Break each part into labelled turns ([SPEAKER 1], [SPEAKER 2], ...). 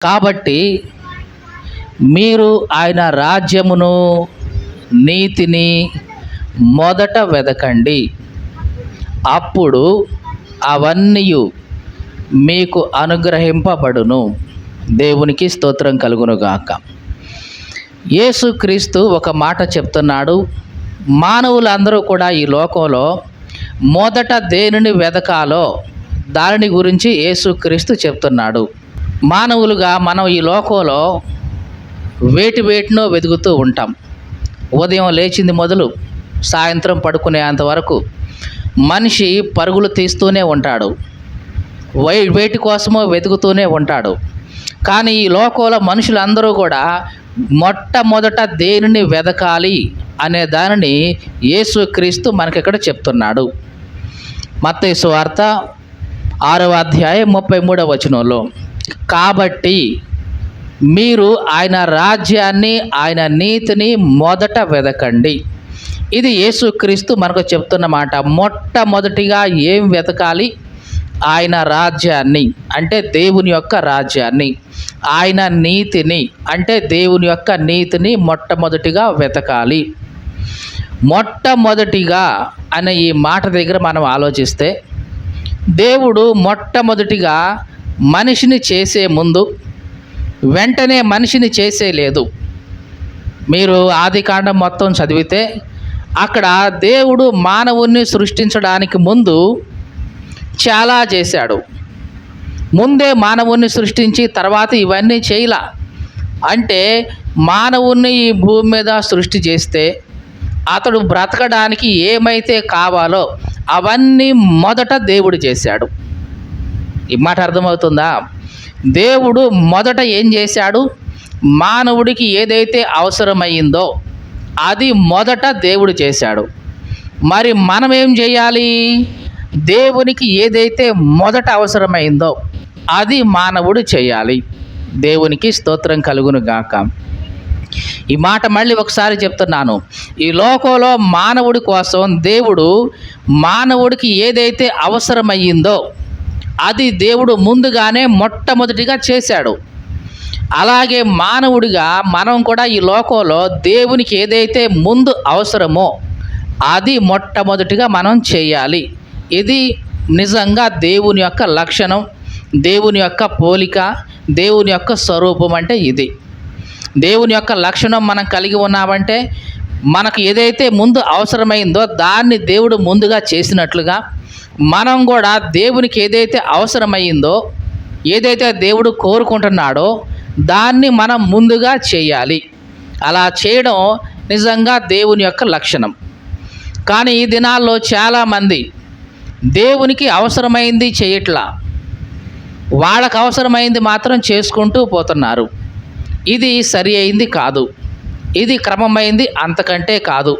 [SPEAKER 1] కాబట్టి మీరు ఆయన రాజ్యమును, నీతిని మొదట వెదకండి, అప్పుడు అవన్నీ మీకు అనుగ్రహింపబడును. దేవునికి స్తోత్రం కలుగునుగాక. యేసుక్రీస్తు ఒక మాట చెప్తున్నాడు. మానవులందరూ కూడా ఈ లోకంలో మొదట దేనిని వెదకాలో దానిని గురించి యేసుక్రీస్తు చెప్తున్నాడు. మానవులుగా మనం ఈ లోకంలో వేటినో వెతుకుతూ ఉంటాం. ఉదయం లేచింది మొదలు సాయంత్రం పడుకునేంత వరకు మనిషి పరుగులు తీస్తూనే ఉంటాడు, వేటి కోసమో వెతుకుతూనే ఉంటాడు. కానీ ఈ లోకంలో మనుషులందరూ కూడా మొట్టమొదట దేనిని వెదకాలి అనే దానిని యేసుక్రీస్తు మనకిక్కడ చెప్తున్నాడు. మత్తయి సువార్త 6వ అధ్యాయం 33వ వచనంలో, కాబట్టి మీరు ఆయన రాజ్యాన్ని, ఆయన నీతిని మొదట వెదకండి. ఇది యేసుక్రీస్తు మనకు చెప్తున్న మాట. మొట్టమొదటిగా ఏం వెతకాలి? ఆయన రాజ్యాన్ని, అంటే దేవుని యొక్క రాజ్యాన్ని, ఆయన నీతిని, అంటే దేవుని యొక్క నీతిని మొట్టమొదటిగా వెతకాలి. మొట్టమొదటిగా అనే ఈ మాట దగ్గర మనం ఆలోచిస్తే, దేవుడు మొట్టమొదటిగా మనిషిని చేసే ముందు వెంటనే మనిషిని చేసేలేదు. మీరు ఆదికాండం మొత్తం చదివితే అక్కడ దేవుడు మానవుణ్ణి సృష్టించడానికి ముందు చాలా చేశాడు. ముందే మానవుణ్ణి సృష్టించి తర్వాత ఇవన్నీ చేయలా. అంటే మానవుణ్ణి ఈ భూమి మీద సృష్టి చేస్తే అతడు బ్రతకడానికి ఏమైతే కావాలో అవన్నీ మొదట దేవుడు చేశాడు. ఈ మాట అర్థమవుతుందా? దేవుడు మొదట ఏం చేశాడు? మానవుడికి ఏదైతే అవసరమైందో అది మొదట దేవుడు చేశాడు. మరి మనం ఏం చేయాలి? దేవునికి ఏదైతే మొదట అవసరమైందో అది మానవుడు చేయాలి. దేవునికి స్తోత్రం కలుగును గాక. ఈ మాట మళ్ళీ ఒకసారి చెప్తున్నాను. ఈ లోకంలో మానవుడి కోసం దేవుడు మానవుడికి ఏదైతే అవసరమయ్యిందో అది దేవుడు ముందుగానే మొట్టమొదటిగా చేశాడు. అలాగే మానవుడిగా మనం కూడా ఈ లోకంలో దేవునికి ఏదైతే ముందు అవసరమో అది మొట్టమొదటిగా మనం చేయాలి. ఇది నిజంగా దేవుని యొక్క లక్షణం, దేవుని యొక్క పోలిక, దేవుని యొక్క స్వరూపం. అంటే ఇది దేవుని యొక్క లక్షణం మనం కలిగి ఉన్నామంటే మనకు ఏదైతే ముందు అవసరమైందో దాన్ని దేవుడు ముందుగా చేసినట్లుగా మనం కూడా దేవునికి ఏదైతే అవసరమైందో, ఏదైతే దేవుడు కోరుకుంటున్నాడో దాన్ని మనం ముందుగా చేయాలి. అలా చేయడం నిజంగా దేవుని యొక్క లక్షణం. కానీ ఈ దినాల్లో చాలామంది దేవునికి అవసరమైంది చేయట్లా, వాళ్ళకు అవసరమైంది మాత్రం చేసుకుంటూ పోతున్నారు. ఇది సరి అయింది కాదు, ఇది క్రమమైంది అంతకంటే కాదు.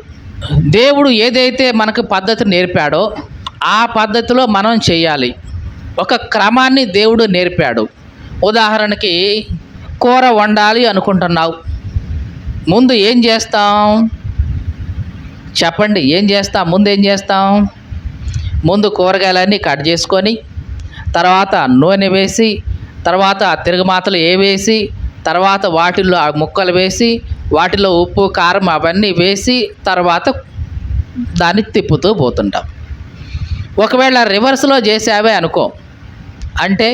[SPEAKER 1] దేవుడు ఏదైతే మనకు పద్ధతి నేర్పాడో ఆ పద్ధతిలో మనం చేయాలి. ఒక క్రమాన్ని దేవుడు నేర్పాడు. ఉదాహరణకి కూర వండాలి అనుకుంటున్నావు, ముందు ఏం చేస్తాం? చెప్పండి, ఏం చేస్తాం? ముందు ఏం చేస్తాం? ముందు కూరగాయలన్నీ కట్ చేసుకొని, తర్వాత నూనె వేసి, తర్వాత తిరగమాతలు వేసి, తర్వాత వాటిల్లో ఆ ముక్కలు వేసి, వాటిలో ఉప్పు కారం అవన్నీ వేసి, తర్వాత దాన్ని తిప్పుతూ పోతుంటాం. ఒకవేళ రివర్స్లో చేసావే అనుకో, అంటే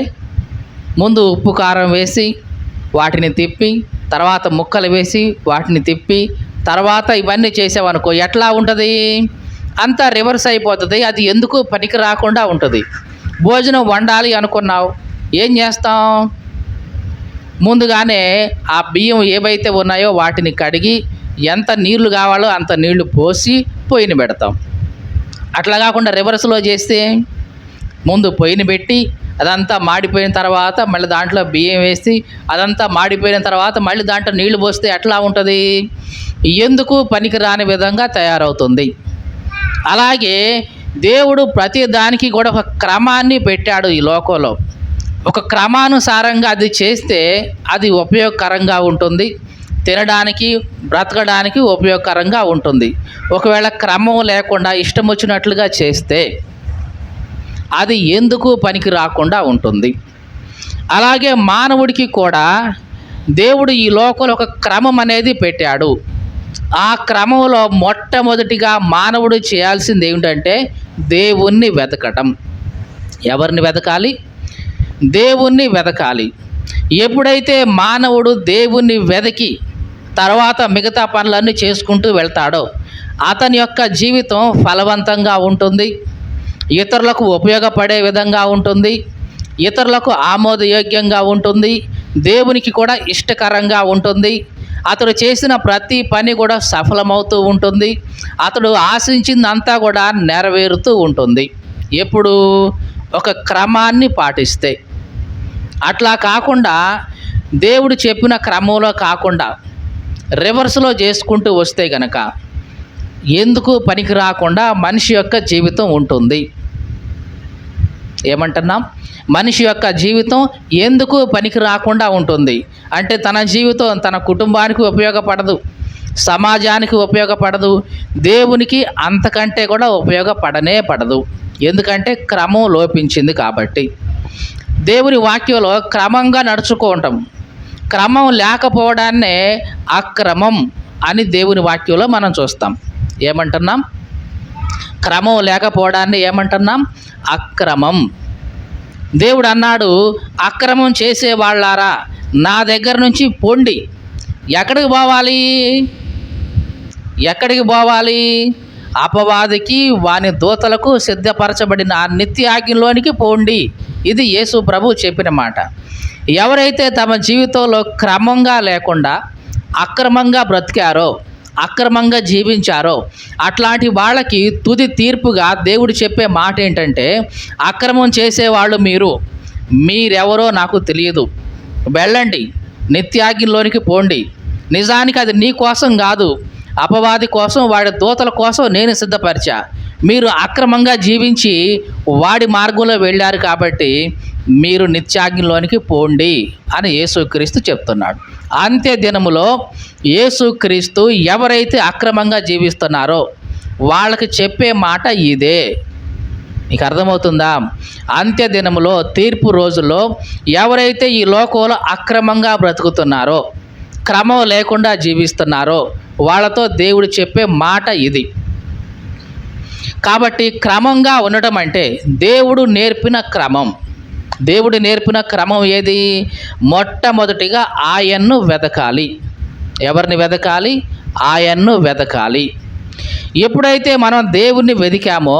[SPEAKER 1] ముందు ఉప్పు కారం వేసి వాటిని తిప్పి, తర్వాత ముక్కలు వేసి వాటిని తిప్పి, తర్వాత ఇవన్నీ చేసావనుకో, ఎట్లా ఉంటుంది? అంతా రివర్స్ అయిపోతుంది. అది ఎందుకు పనికి రాకుండా ఉంటుంది. భోజనం వండాలి అనుకున్నావు, ఏం చేస్తాం? ముందుగానే ఆ బియ్యం ఏవైతే ఉన్నాయో వాటిని కడిగి ఎంత నీళ్లు కావాలో అంత నీళ్లు పోసి పొయ్యిని పెడతాం. అట్లా కాకుండా రివర్స్లో చేస్తే ముందు పొయ్యిని పెట్టి అదంతా మాడిపోయిన తర్వాత మళ్ళీ దాంట్లో బియ్యం వేసి అదంతా మాడిపోయిన తర్వాత మళ్ళీ దాంట్లో నీళ్లు పోస్తే ఎట్లా ఉంటుంది? ఎందుకు పనికిరాని విధంగా తయారవుతుంది. అలాగే దేవుడు ప్రతి దానికి కూడా ఒక క్రమాన్ని పెట్టాడు. ఈ లోకంలో ఒక క్రమానుసారంగా అది చేస్తే అది ఉపయోగకరంగా ఉంటుంది, తినడానికి బ్రతకడానికి ఉపయోగకరంగా ఉంటుంది. ఒకవేళ క్రమం లేకుండా ఇష్టం వచ్చినట్లుగా చేస్తే అది ఎందుకు పనికి రాకుండా ఉంటుంది. అలాగే మానవుడికి కూడా దేవుడు ఈ లోకంలో ఒక క్రమం అనేది పెట్టాడు. ఆ క్రమంలో మొట్టమొదటిగా మానవుడు చేయాల్సింది ఏమిటంటే దేవుణ్ణి వెతకటం. ఎవరిని వెతకాలి? దేవుణ్ణి వెతకాలి. ఎప్పుడైతే మానవుడు దేవుణ్ణి వెతికి తర్వాత మిగతా పనులన్నీ చేసుకుంటూ వెళ్తాడో అతని యొక్క జీవితం ఫలవంతంగా ఉంటుంది, ఇతరులకు ఉపయోగపడే విధంగా ఉంటుంది, ఇతరులకు ఆమోదయోగ్యంగా ఉంటుంది, దేవునికి కూడా ఇష్టకరంగా ఉంటుంది. అతడు చేసిన ప్రతి పని కూడా సఫలమవుతూ ఉంటుంది, అతడు ఆశించిందంతా కూడా నెరవేరుతూ ఉంటుంది. ఎప్పుడు? ఒక క్రమాన్ని పాటిస్తే. అట్లా కాకుండా దేవుడు చెప్పిన క్రమంలో కాకుండా రివర్స్లో చేసుకుంటూ వస్తే గనక ఎందుకు పనికి రాకుండా మనిషి యొక్క జీవితం ఉంటుంది. ఏమంటున్నాం? మనిషి యొక్క జీవితం ఎందుకు పనికి రాకుండా ఉంటుంది అంటే తన జీవితం తన కుటుంబానికి ఉపయోగపడదు, సమాజానికి ఉపయోగపడదు, దేవునికి అంతకంటే కూడా ఉపయోగపడనే పడదు. ఎందుకంటే క్రమం లోపించింది కాబట్టి. దేవుని వాక్యంలో క్రమంగా నడుచుకోవటం, క్రమం లేకపోవడాన్నే అక్రమం అని దేవుని వాక్యంలో మనం చూస్తాం. ఏమంటున్నాం? క్రమం లేకపోవడాన్ని ఏమంటున్నాం? అక్రమం. దేవుడు అన్నాడు, అక్రమం చేసే వాళ్ళారా నా దగ్గర నుంచి పొండి. ఎక్కడికి పోవాలి? ఎక్కడికి పోవాలి? అపవాదికి వాని దూతలకు సిద్ధపరచబడిన ఆ నిత్యాగ్నిలోనికి పోండి. ఇది యేసు ప్రభు చెప్పిన మాట. ఎవరైతే తమ జీవితంలో క్రమంగా లేకుండా అక్రమంగా బ్రతికారో, అక్రమంగా జీవించారో అట్లాంటి వాళ్ళకి తుది తీర్పుగా దేవుడు చెప్పే మాట ఏంటంటే, అక్రమం చేసేవాళ్ళు మీరెవరో నాకు తెలియదు, వెళ్ళండి, నిత్యాగ్నిలోనికి పోండి. నిజానికి అది నీ కోసం కాదు, అపవాది కోసం, వాడి దూతల కోసం నేను సిద్ధపరిచా. మీరు అక్రమంగా జీవించి వాడి మార్గంలో వెళ్ళారు కాబట్టి మీరు నిత్యాగ్నిలోనికి పోండి అని యేసుక్రీస్తు చెప్తున్నాడు. అంత్య దినములో యేసుక్రీస్తు ఎవరైతే అక్రమంగా జీవిస్తున్నారో వాళ్ళకి చెప్పే మాట ఇదే. మీకు అర్థమవుతుందా? అంత్య దినములో, తీర్పు రోజుల్లో ఎవరైతే ఈ లోకంలో అక్రమంగా బ్రతుకుతున్నారో, క్రమం లేకుండా జీవిస్తున్నారో వాళ్ళతో దేవుడు చెప్పే మాట ఇది. కాబట్టి క్రమంగా ఉండటం అంటే దేవుడు నేర్పిన క్రమం. దేవుడు నేర్పిన క్రమం ఏది? మొట్టమొదటిగా ఆయన్ను వెతకాలి. ఎవరిని వెతకాలి? ఆయన్ను వెతకాలి. ఎప్పుడైతే మనం దేవుణ్ణి వెతికామో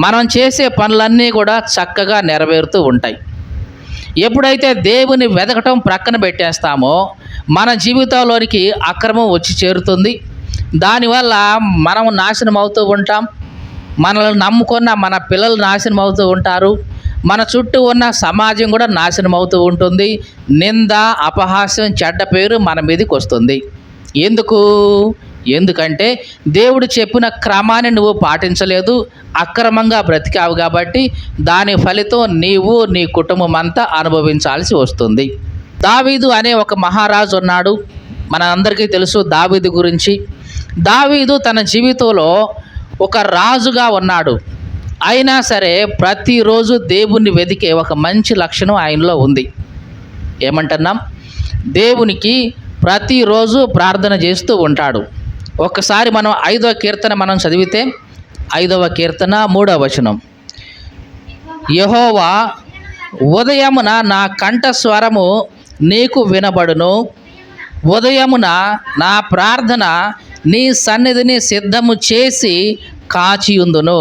[SPEAKER 1] మనం చేసే పనులన్నీ కూడా చక్కగా నెరవేరుతూ ఉంటాయి. ఎప్పుడైతే దేవుని వెతకటం ప్రక్కన పెట్టేస్తామో మన జీవితంలోనికి అక్రమం వచ్చి చేరుతుంది. దానివల్ల మనం నాశనం అవుతూ ఉంటాం, మనల్ని నమ్ముకున్న మన పిల్లలు నాశనం అవుతూ ఉంటారు, మన చుట్టూ ఉన్న సమాజం కూడా నాశనం అవుతూ ఉంటుంది. నింద, అపహాస్యం, చెడ్డ పేరు మన మీదకి వస్తుంది. ఎందుకంటే దేవుడు చెప్పిన క్రమాన్ని నువ్వు పాటించలేదు, అక్రమంగా బ్రతికావు కాబట్టి దాని ఫలితం నీవు నీ కుటుంబం అంతా అనుభవించాల్సి వస్తుంది. దావీదు అనే ఒక మహారాజు ఉన్నాడు. మనందరికీ తెలుసు దావీదు గురించి. దావీదు తన జీవితంలో ఒక రాజుగా ఉన్నాడు. అయినా సరే ప్రతిరోజు దేవుణ్ణి వెతికే ఒక మంచి లక్షణం ఆయనలో ఉంది. ఏమంటున్నాం? దేవునికి ప్రతిరోజు ప్రార్థన చేస్తూ ఉంటాడు. ఒక్కసారి మనం 5వ కీర్తన మనం చదివితే 5వ కీర్తన 3వ వచనం, యెహోవా ఉదయమున నా కంఠస్వరము నీకు వినబడును, ఉదయమున నా ప్రార్థన నీ సన్నిధిని సిద్ధము చేసి కాచియుందును.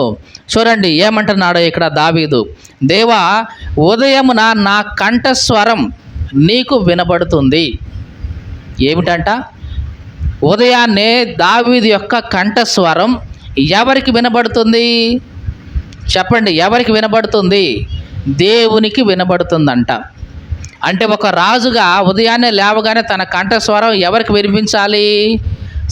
[SPEAKER 1] చూడండి ఏమంటున్నాడో ఇక్కడ దావీదు, దేవా ఉదయమున నా కంఠస్వరం నీకు వినబడుతుంది. ఏమిటంట? ఉదయాన్నే దావీదు యొక్క కంఠస్వరం ఎవరికి వినబడుతుంది? చెప్పండి, ఎవరికి వినబడుతుంది? దేవునికి వినబడుతుందంట. అంటే ఒక రాజుగా ఉదయాన్నే లేవగానే తన కంఠస్వరం ఎవరికి వినిపించాలి?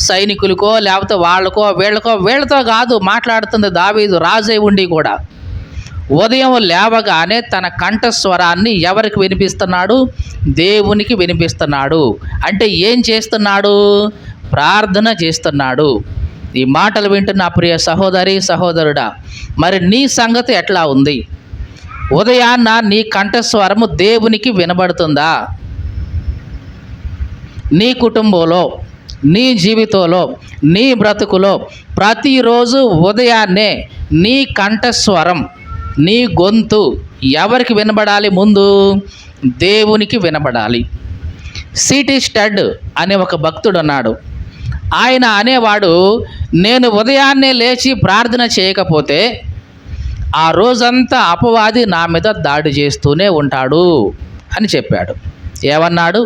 [SPEAKER 1] సైనికులకో లేకపోతే వాళ్ళకో వీళ్ళతో కాదు మాట్లాడుతుంది దావీదు, రాజై ఉండి కూడా. ఉదయం లేవగానే తన కంఠస్వరాన్ని ఎవరికి వినిపిస్తున్నాడు? దేవునికి వినిపిస్తున్నాడు. అంటే ఏం చేస్తున్నాడు? ప్రార్థన చేస్తున్నాడు. ఈ మాటలు వింటున్న ప్రియ సహోదరి, సహోదరుడా, మరి నీ సంగతి ఎట్లా ఉంది? ఉదయాన్న నీ కంఠస్వరము దేవునికి వినబడుతుందా? నీ కుటుంబంలో, నీ జీవితంలో, నీ బ్రతుకులో ప్రతిరోజు ఉదయాన్నే నీ కంఠస్వరం, నీ గొంతు ఎవరికి వినబడాలి? ముందు దేవునికి వినబడాలి. సిటీ స్టడ్ అనే ఒక భక్తుడు ఉన్నాడు. ఆయన అనేవాడు, నేను ఉదయాన్నే లేచి ప్రార్థన చేయకపోతే ఆ రోజంతా అపవాది నా మీద దాడి చేస్తూనే ఉంటాడు అని చెప్పాడు. ఏమన్నాడు?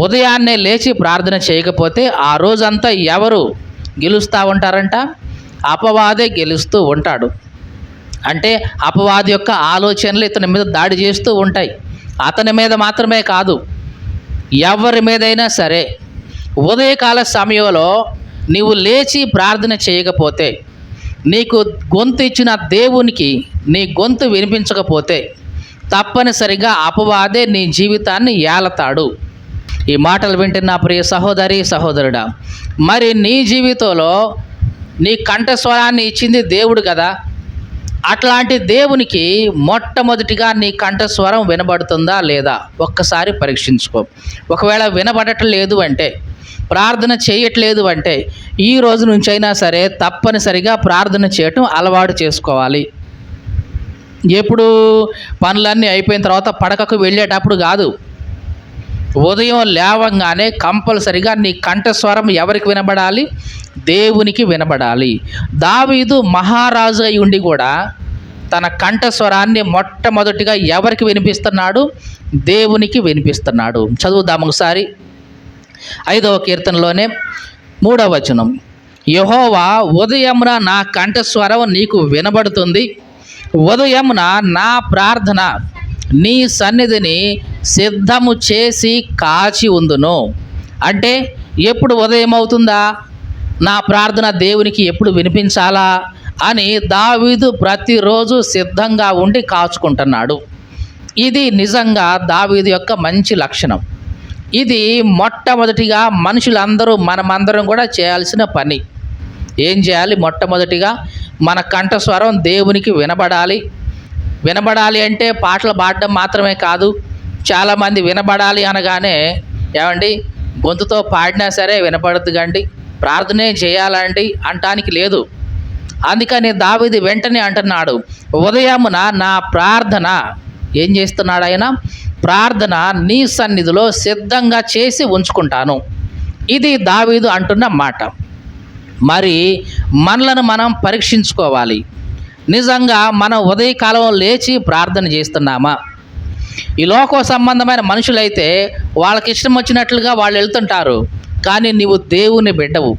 [SPEAKER 1] ఉదయాన్నే లేచి ప్రార్థన చేయకపోతే ఆ రోజంతా ఎవరు గెలుస్తూ ఉంటారంట? అపవాదే గెలుస్తూ ఉంటాడు. అంటే అపవాది యొక్క ఆలోచనలు ఇతని మీద దాడి చేస్తూ ఉంటాయి. అతని మీద మాత్రమే కాదు, ఎవరి మీదైనా సరే. ఉదయకాల సమయంలో నీవు లేచి ప్రార్థన చేయకపోతే, నీకు గొంతు ఇచ్చిన దేవునికి నీ గొంతు వినిపించకపోతే తప్పనిసరిగా అపవాదే నీ జీవితాన్ని ఏలతాడు. ఈ మాటలు వింటున్న ప్రియ సహోదరి సహోదరుడా, మరి నీ జీవితంలో నీ కంఠస్వరాన్ని ఇచ్చింది దేవుడు కదా. అట్లాంటి దేవునికి మొట్టమొదటిగా నీ కంఠస్వరం వినబడుతుందా లేదా ఒక్కసారి పరీక్షించుకో. ఒకవేళ వినబడట్లేదు అంటే, ప్రార్థన చేయట్లేదు అంటే, ఈ రోజు నుంచైనా సరే తప్పనిసరిగా ప్రార్థన చేయటం అలవాటు చేసుకోవాలి. ఎప్పుడు పనులన్నీ అయిపోయిన తర్వాత పడకకు వెళ్ళేటప్పుడు కాదు, ఉదయం లేవంగానే కంపల్సరిగా నీ కంఠస్వరం ఎవరికి వినబడాలి? దేవునికి వినబడాలి. దావీదు మహారాజు అయి ఉండి కూడా తన కంఠస్వరాన్ని మొట్టమొదటిగా ఎవరికి వినిపిస్తున్నాడు? దేవునికి వినిపిస్తున్నాడు. చదువుదాం ఒకసారి. 5వ కీర్తనలోనే 3వ వచనం, యెహోవా ఉదయమున నా కంఠస్వరం నీకు వినబడుతుంది, ఉదయమున నా ప్రార్థన నీ సన్నిధిని సిద్ధము చేసి కాచి ఉందును. అంటే ఎప్పుడు ఉదయం అవుతుందా, నా ప్రార్థన దేవునికి ఎప్పుడు వినిపించాలా అని దావీదు ప్రతిరోజు సిద్ధంగా ఉండి కాచుకుంటున్నాడు. ఇది నిజంగా దావీదు యొక్క మంచి లక్షణం. ఇది మొట్టమొదటిగా మనుషులందరూ, మనమందరం కూడా చేయాల్సిన పని. ఏం చేయాలి? మొట్టమొదటిగా మన కంఠస్వరం దేవునికి వినబడాలి. వినబడాలి అంటే పాటలు పాడడం మాత్రమే కాదు. చాలామంది వినబడాలి అనగానే, ఏమండి గొంతుతో పాడినా సరే వినపడదు కండి, ప్రార్థనే చేయాలండి అంటానికి లేదు. అందుకని దావీదు వెంటనే అంటున్నాడు, ఉదయమున నా ప్రార్థన ఏం చేస్తున్నాడు ఆయన? ప్రార్థన నీ సన్నిధిలో సిద్ధంగా చేసి ఉంచుకుంటాను. ఇది దావీదు అంటున్న మాట. మరి మనలను మనం పరీక్షించుకోవాలి. నిజంగా మనం ఉదయకాలం లేచి ప్రార్థన చేస్తున్నామా? ఈ లోక సంబంధమైన మనుషులైతే వాళ్ళకి ఇష్టం వచ్చినట్లుగా వాళ్ళు వెళ్తుంటారు. కానీ నీవు దేవుని బిడ్డవు,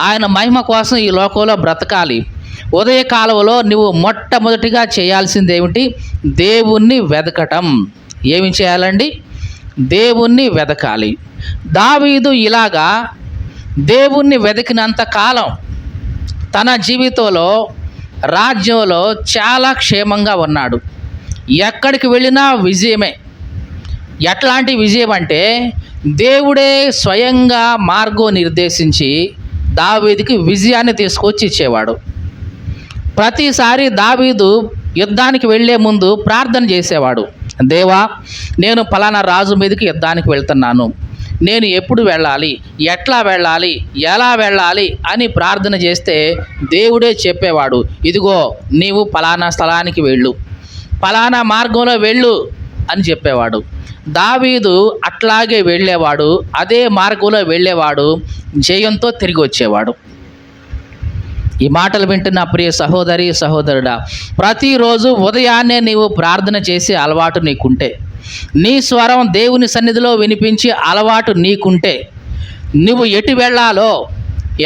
[SPEAKER 1] ఆయన మహిమ కోసం ఈ లోకంలో బ్రతకాలి. ఉదయకాలంలో నువ్వు మొట్టమొదటిగా చేయాల్సింది ఏమిటి? దేవుణ్ణి వెతకటం. ఏమి చేయాలండి? దేవుణ్ణి వెతకాలి. దావీదు ఇలాగా దేవుణ్ణి వెతికినంత కాలం తన జీవితంలో, రాజ్యంలో చాలా క్షేమంగా ఉన్నాడు. ఎక్కడికి వెళ్ళినా విజయమే. ఎట్లాంటి విజయం అంటే, దేవుడే స్వయంగా మార్గం నిర్దేశించి దావీదుకి విజయాన్ని తీసుకొచ్చి ఇచ్చేవాడు. ప్రతిసారి దావీదు యుద్ధానికి వెళ్ళే ముందు ప్రార్థన చేసేవాడు. దేవా, నేను పలానా రాజు మీదకి యుద్ధానికి వెళ్తున్నాను, నేను ఎప్పుడు వెళ్ళాలి, ఎట్లా వెళ్ళాలి, ఎలా వెళ్ళాలి అని ప్రార్థన చేస్తే దేవుడే చెప్పేవాడు, ఇదిగో నీవు పలానా స్థలానికి వెళ్ళు, పలానా మార్గంలో వెళ్ళు అని చెప్పేవాడు. దావీదు అట్లాగే వెళ్ళేవాడు, అదే మార్గంలో వెళ్ళేవాడు, జయంతో తిరిగి వచ్చేవాడు. ఈ మాటలు వింటున్న ప్రియ సహోదరి సహోదరుడా, ప్రతిరోజు ఉదయాన్నే నీవు ప్రార్థన చేసే అలవాటు నీకుంటే, నీ స్వరం దేవుని సన్నిధిలో వినిపించి అలవాటు నీకుంటే, నువ్వు ఎటు వెళ్ళాలో,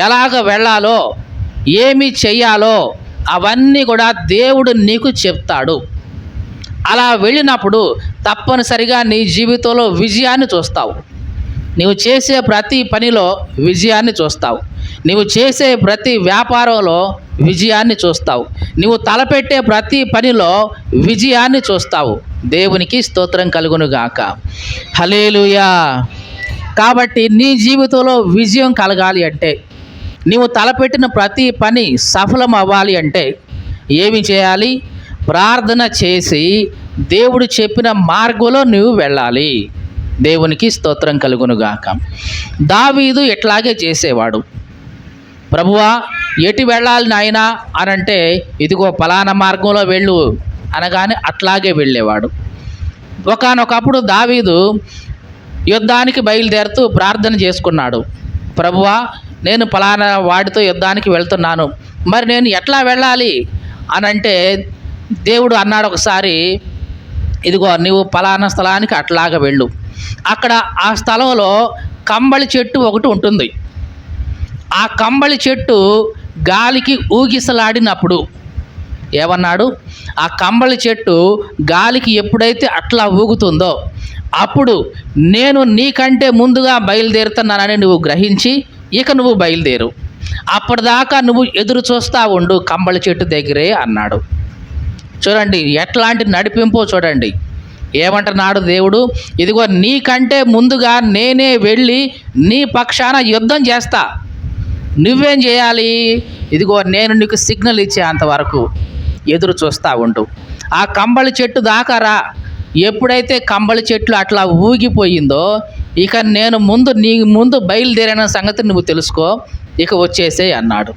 [SPEAKER 1] ఎలాగ వెళ్ళాలో, ఏమి చెయ్యాలో అవన్నీ కూడా దేవుడు నీకు చెప్తాడు. అలా వెళ్ళినప్పుడు తప్పనిసరిగా నీ జీవితంలో విజయాన్ని చూస్తావు. నీవు చేసే ప్రతి పనిలో విజయాన్ని చూస్తావు. నీవు చేసే ప్రతి వ్యాపారంలో విజయాన్ని చూస్తావు. నీవు తలపెట్టే ప్రతి పనిలో విజయాన్ని చూస్తావు. దేవునికి స్తోత్రం కలుగునుగాక. హల్లెలూయా. కాబట్టి నీ జీవితంలో విజయం కలగాలి అంటే, నీవు తలపెట్టిన ప్రతి పని సఫలం అవ్వాలి అంటే ఏమి చేయాలి? ప్రార్థన చేసి దేవుడు చెప్పిన మార్గంలో నువ్వు వెళ్ళాలి. దేవునికి స్తోత్రం కలుగునుగాక. దావీదు ఇట్లాగే చేసేవాడు. ప్రభువా ఎటు వెళ్ళాలి నాయనా అని అంటే, ఇదిగో పలానా మార్గంలో వెళ్ళు అనగానే అట్లాగే వెళ్ళేవాడు. ఒకానొకప్పుడు దావీదు యుద్ధానికి బయలుదేరుతూ ప్రార్థన చేసుకున్నాడు. ప్రభువా నేను పలానా వాడితో యుద్ధానికి వెళ్తున్నాను, మరి నేను ఎట్లా వెళ్ళాలి అని అంటే, దేవుడు అన్నాడు ఒకసారి, ఇదిగో నువ్వు పలానా స్థలానికి అట్లాగా వెళ్ళు. అక్కడ ఆ స్థలంలో కంబళి చెట్టు ఒకటి ఉంటుంది. ఆ కంబళి చెట్టు గాలికి ఊగిసలాడినప్పుడు ఏమన్నాడు, ఆ కంబళి చెట్టు గాలికి ఎప్పుడైతే అట్లా ఊగుతుందో అప్పుడు నేను నీకంటే ముందుగా బయలుదేరుతున్నానని నువ్వు గ్రహించి ఇక నువ్వు బయలుదేరు, అప్పటిదాకా నువ్వు ఎదురు చూస్తూ ఉండు కంబళి చెట్టు దగ్గరే అన్నాడు. చూడండి ఎట్లాంటి నడిపింపో చూడండి. ఏమంటున్నాడు దేవుడు, ఇదిగో నీకంటే ముందుగా నేనే వెళ్ళి నీ పక్షాన యుద్ధం చేస్తా, నువ్వేం చేయాలి, ఇదిగో నేను నీకు సిగ్నల్ ఇచ్చేంతవరకు ఎదురు చూస్తూ ఉండు. ఆ కంబళి చెట్టు దాకా రా. ఎప్పుడైతే కంబళి చెట్లు అట్లా ఊగిపోయిందో ఇక నేను నీ ముందు బయలుదేరిన సంగతి నువ్వు తెలుసుకో, ఇక వచ్చేసే అన్నాడు.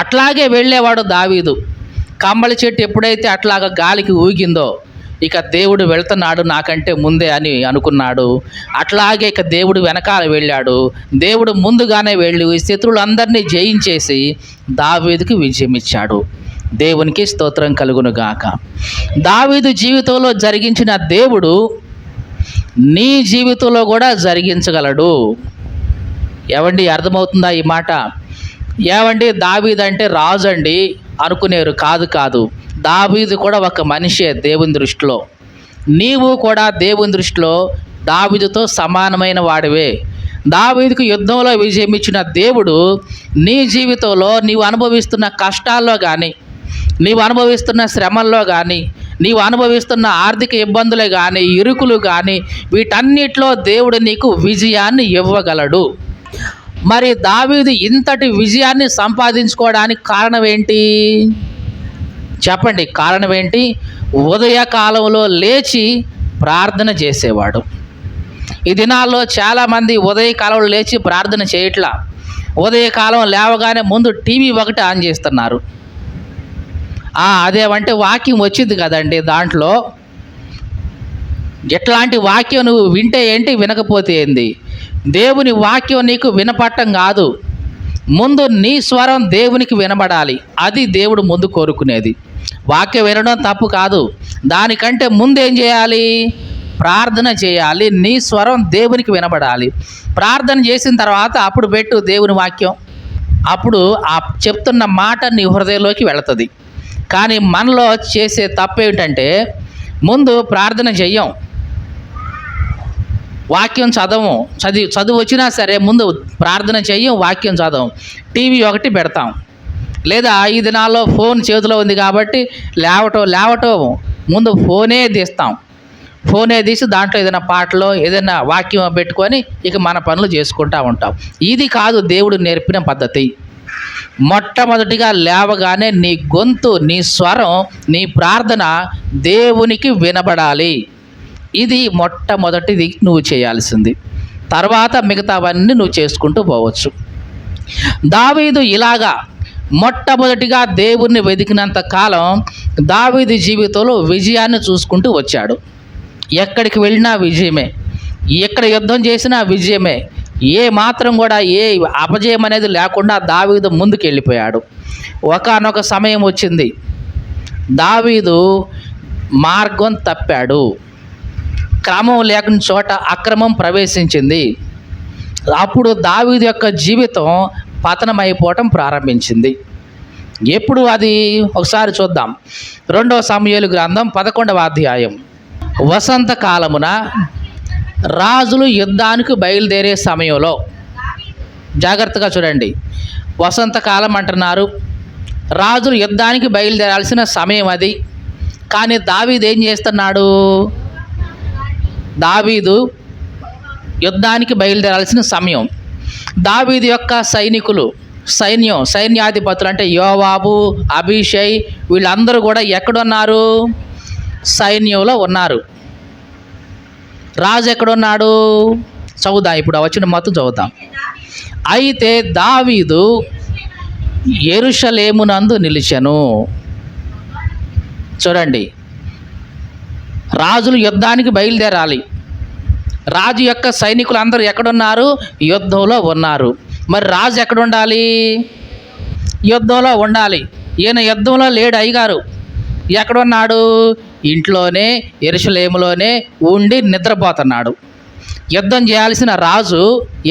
[SPEAKER 1] అట్లాగే వెళ్ళేవాడు దావీదు. కంబళి చెట్టు ఎప్పుడైతే అట్లాగా గాలికి ఊగిందో ఇక దేవుడు వెళ్తున్నాడు నాకంటే ముందే అని అనుకున్నాడు. అట్లాగే ఇక దేవుడు వెనకాల వెళ్ళాడు. దేవుడు ముందుగానే వెళ్ళి శత్రువులందరినీ జయించేసి దావీదుకి విజయం ఇచ్చాడు. దేవునికి స్తోత్రం కలుగునుగాక. దావీదు జీవితంలో జరిగించిన దేవుడు నీ జీవితంలో కూడా జరిగించగలడు. ఏవండి అర్థమవుతుందా ఈ మాట? ఏవండి దావీదు అంటే రాజు అండి అనుకునేరు. కాదు, దావీదు కూడా ఒక మనిషే దేవుని దృష్టిలో. నీవు కూడా దేవుని దృష్టిలో దావీదుతో సమానమైన వాడివే. దావీదుకు యుద్ధంలో విజయం ఇచ్చిన దేవుడు నీ జీవితంలో నీవు అనుభవిస్తున్న కష్టాల్లో కానీ, నీవు అనుభవిస్తున్న శ్రమల్లో కానీ, నీవు అనుభవిస్తున్న ఆర్థిక ఇబ్బందులే కానీ, ఇరుకులు కానీ, వీటన్నిటిలో దేవుడు నీకు విజయాన్ని ఇవ్వగలడు. మరి దావీదు ఇంతటి విజయాన్ని సంపాదించుకోవడానికి కారణం ఏంటి చెప్పండి? కారణం ఏంటి? ఉదయకాలంలో లేచి ప్రార్థన చేసేవాడు. ఈ దినాల్లో చాలామంది ఉదయకాలంలో లేచి ప్రార్థన చేయట్లా. ఉదయకాలం లేవగానే ముందు టీవీ ఒకటి ఆన్ చేస్తున్నారు. అదేమంటే వాక్యం వచ్చింది కదండి, దాంట్లో ఎట్లాంటి వాక్యం నువ్వు వింటే ఏంటి, వినకపోతే ఏంది? దేవుని వాక్యం నీకు వినపట్టం కాదు, ముందు నీ స్వరం దేవునికి వినబడాలి. అది దేవుడు ముందు కోరుకునేది. వాక్యం వినడం తప్పు కాదు, దానికంటే ముందు ఏం చేయాలి? ప్రార్థన చేయాలి. నీ స్వరం దేవునికి వినబడాలి. ప్రార్థన చేసిన తర్వాత అప్పుడు పెట్టు దేవుని వాక్యం. అప్పుడు ఆ చెప్తున్న మాట నీ హృదయంలోకి వెళుతుంది. కానీ మనలో చేసే తప్పు ఏమిటంటే, ముందు ప్రార్థన చెయ్యం, వాక్యం చదువు వచ్చినా సరే ముందు ప్రార్థన చెయ్యం, వాక్యం చదవం, టీవీ ఒకటి పెడతాం. లేదా ఈ దినాల్లో ఫోన్ చేతిలో ఉంది కాబట్టి లేవటం ముందు ఫోనే తీస్తాం. ఫోనే తీసి దాంట్లో ఏదైనా పాటలో ఏదైనా వాక్యం పెట్టుకొని ఇక మన పనులు చేసుకుంటూ ఉంటాం. ఇది కాదు దేవుడు నేర్పిన పద్ధతి. మొట్టమొదటిగా లేవగానే నీ గొంతు, నీ స్వరం, నీ ప్రార్థన దేవునికి వినబడాలి. ఇది మొట్టమొదటిది నువ్వు చేయాల్సింది. తర్వాత మిగతావన్నీ నువ్వు చేసుకుంటూ పోవచ్చు. దావీదు ఇలాగా మొట్టమొదటిగా దేవుణ్ణి వెతికినంత కాలం దావీదు జీవితంలో విజయాన్ని చూసుకుంటూ వచ్చాడు. ఎక్కడికి వెళ్ళినా విజయమే, ఎక్కడ యుద్ధం చేసినా విజయమే. ఏ మాత్రం కూడా ఏ అపజయం అనేది లేకుండా దావీదు ముందుకు వెళ్ళిపోయాడు. ఒకానొక సమయం వచ్చింది, దావీదు మార్గం తప్పాడు. క్రమం లేని చోట అక్రమం ప్రవేశించింది. అప్పుడు దావీదు యొక్క జీవితం పతనమైపోవటం ప్రారంభించింది. ఎప్పుడు అది ఒకసారి చూద్దాం. 2 సమూయేలు గ్రంథం 11వ అధ్యాయం. వసంతకాలమున రాజులు యుద్ధానికి బయలుదేరే సమయంలో, జాగ్రత్తగా చూడండి, వసంతకాలం అంటున్నారు, రాజులు యుద్ధానికి బయలుదేరాల్సిన సమయం అది. కానీ దావీదు ఏం చేస్తున్నాడు? దావీదు యుద్ధానికి బయలుదేరాల్సిన సమయం. దావీదు యొక్క సైనికులు సైన్యాధిపతులు అంటే యోవాబు, అభిషై వీళ్ళందరూ కూడా ఎక్కడున్నారు? సైన్యంలో ఉన్నారు. రాజు ఎక్కడున్నాడు? చదువుదాం, ఇప్పుడు వచ్చిన మొత్తం చదువుతాం. అయితే దావీదు యెరూషలేమునందు నిలిచెను. చూడండి, రాజులు యుద్ధానికి బయలుదేరాలి. రాజు యొక్క సైనికులు అందరూ ఎక్కడున్నారు? యుద్ధంలో ఉన్నారు. మరి రాజు ఎక్కడుండాలి? యుద్ధంలో ఉండాలి. ఈయన యుద్ధంలో లేడు. అయ్యగారు ఎక్కడున్నాడు? ఇంట్లోనే యెరూషలేములోనే ఉండి నిద్రపోతున్నాడు. యుద్ధం చేయాల్సిన రాజు